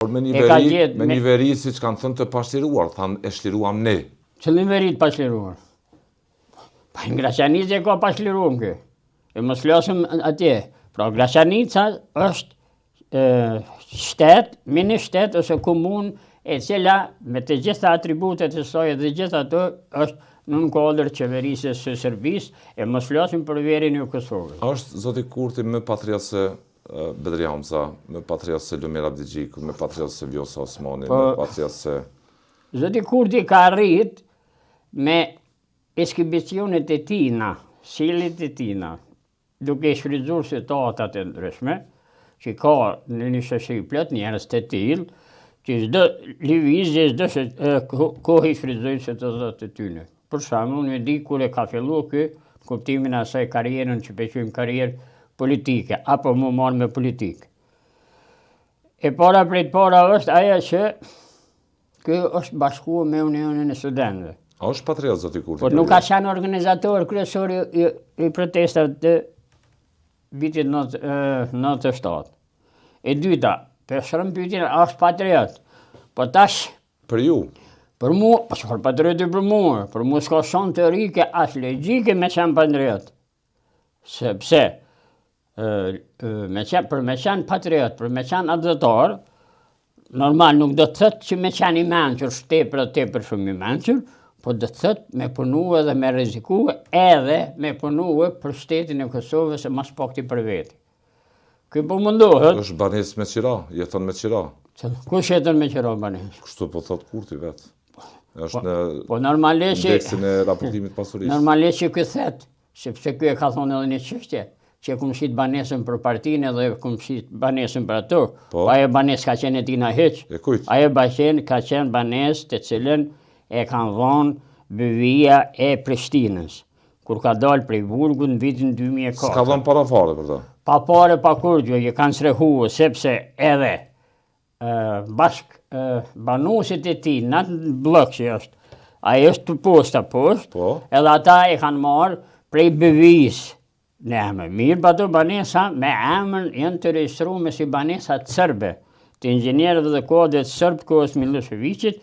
Por me një veri si që kanë thënë të pashliruar, thanë e shliruam ne. Qëllim veri të pashliruar? Pa në Graçanica e ka pashliruam kë. E mos flasim atje. Pra Graçanica është shtet, mini shtet ose komunë e cila me të gjitha atributet e saj dhe gjitha ato është në kuadër qeverisë së Serbisë e mos flasim për verin e Kosovës. Është zoti Kurti më patriot se Bedri Hamza, më patriot se Lumir Abdigjiku, më patriot se Vjosa Osmani, më patriot se... Zoti Kurti ka arrit me eskibicionet e tina, sjelljet e tina, duke shfrytzuar situatat e ndryshme, që ka në një shoqëri plot njerëz të tillë, që çdo lëvizje, çdo kohë i shfrytëzojnë situatat e tyre. Për shembull, unë di kur e ka filluar ky kuptimin e asaj karrierën që quajmë karrierë politike, apo më marrë me politikë. E para është ajo që ky është bashkuar me Unionin e Studentëve. A është patriot zoti Kurti? Por nuk ka qenë organizator kryesor i protestave të vitit 97. E dyta, për shërëm pyetjen, a është patriot? Po tash... Për ju? Për mu, për patrioti për mu s'ka shumë teorike as logjike me qenë patriot. Sepse, për me qenë patriot, për me qenë adhëtar, normal nuk do të thëtë që me qenë i menqër, tepër shumë i menqër, po do të thëtë me punu edhe me riziku edhe me punu për shtetin e Kosovës e mas pakti për veti. Ky po mundohet... është banes me qira, jeton me qira. Kush jeton me qira banes? Kështu po thot Kurti vetë. Është në indeksin e raportimit pasurisë. Normalisht që ky thet, sepse ky e ka thonë edhe një çështje, që kom shit banesën për partinë edhe kom shit banesën për ato. Po ajo banesë ka qenë e tina hiç. E kujt? Ajo ka qenë banesë të cilën e kanë dhënë BE-ja e Prishtinës, kur ka dalë prej burgut në vitin 2004. S'ka dhënë para fare për ta. Pa pare, pa kur gjë, që kanë srehuar, sepse edhe banuesit e tij, në atë blok që është, ai është të poshtë, edhe ata e kanë marrë prej BE-s. Në emër, mirë pa të banesa me emër janë të regjistruar si banesa të serbe, të inxhinierëve dhe kodit serb kohës Miloševićit,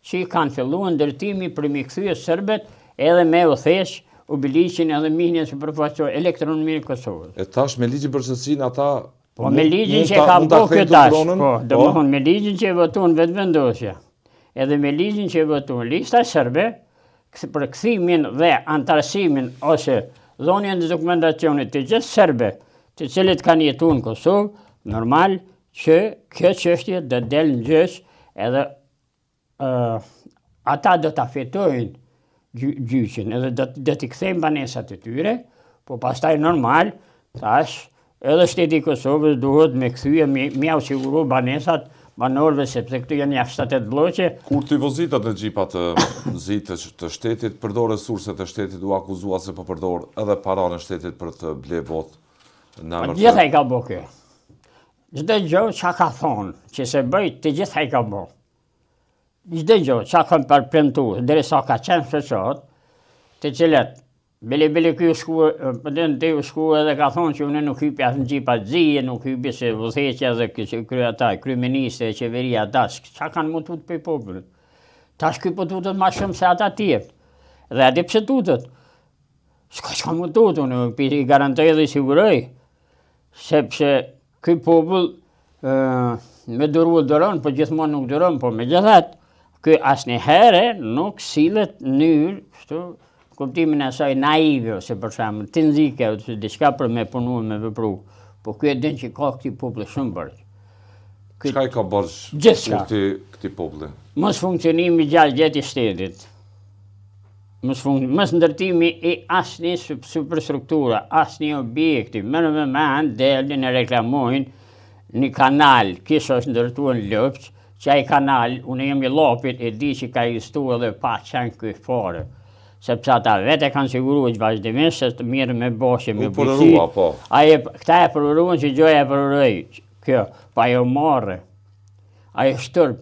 që kanë filluar ndërtimi për mi kthyer serbet edhe me u thesh Ubiliqin edhe minjen që përfaqësoj elektronominë e Kosovës. E tash me ligjin për shënësinë ata... Po me ligjin që ka bërë kjo tash, domethënë me ligjin që e votuan vetëvendosja, edhe me ligjin që e votuan lista serbe, për kthimin dhe antarësimin ose dhënien e dokumentacionit të gjithë serbe, të cilët kanë jetuar në Kosovë, normal që kjo çështje do del në gjyq edhe ata do ta fitojnë gjyqin edhe do t'i kthejnë banesat e tyre, po pastaj normal, tash edhe shteti i Kosovës duhet me kthye me u siguru banesat banorëve, sepse këtu janë jashtë 7 bloqe. Kurti vozitat në gjipat të shtetit, përdor resurset e shtetit, u akuzua se po përdor edhe para në shtetit për të ble vot. Gjitha i ka bo kjo. Çdo gjë që ka thonë, që se bëjt, të gjitha i ka bo. Çdo gjë që ka përpremtuar, derisa ka qenë shoqat, të cilet bile ky u shku edhe ka thonë që unë nuk hypja në gjipat zije, nuk hypja se vëtheqja dhe kryeministri e qeveria tash, qa kanë mu tutë për popullit. Tash ky po tutët ma shumë se ata tjerë. Dhe ati pse tutët? S'ka mu tutë, unë i garantoj dhe i siguroj, sepse ky popull me duron, po gjithmonë nuk duron, po me gjithat, ky asnjëherë nuk sillet në kështu, kuptimin e asaj naive, ose për shembull, të nxike, ose diçka për me punu, me vepru. Po ky e din që ka këti populli shumë bërë. Çka i ka bërë këti populli? Mos funksionimi gjatë i shtetit. Mos ndërtimi i asnjë superstruktura, asnjë objekti. Merë me mend, delin e reklamojnë një kanal, kishë është ndërtuar në Lopç, që ai kanal, unë jam i Llopit, e di që ka ekzistuar edhe pa qenë ky fare. Sepse ata vetë kanë siguruar vazhdimisht se të mirë me boshe, me bujqi. Këta e përuruan që gjoja e përuroj, kjo, pa jo marrë. Ajo shtërp.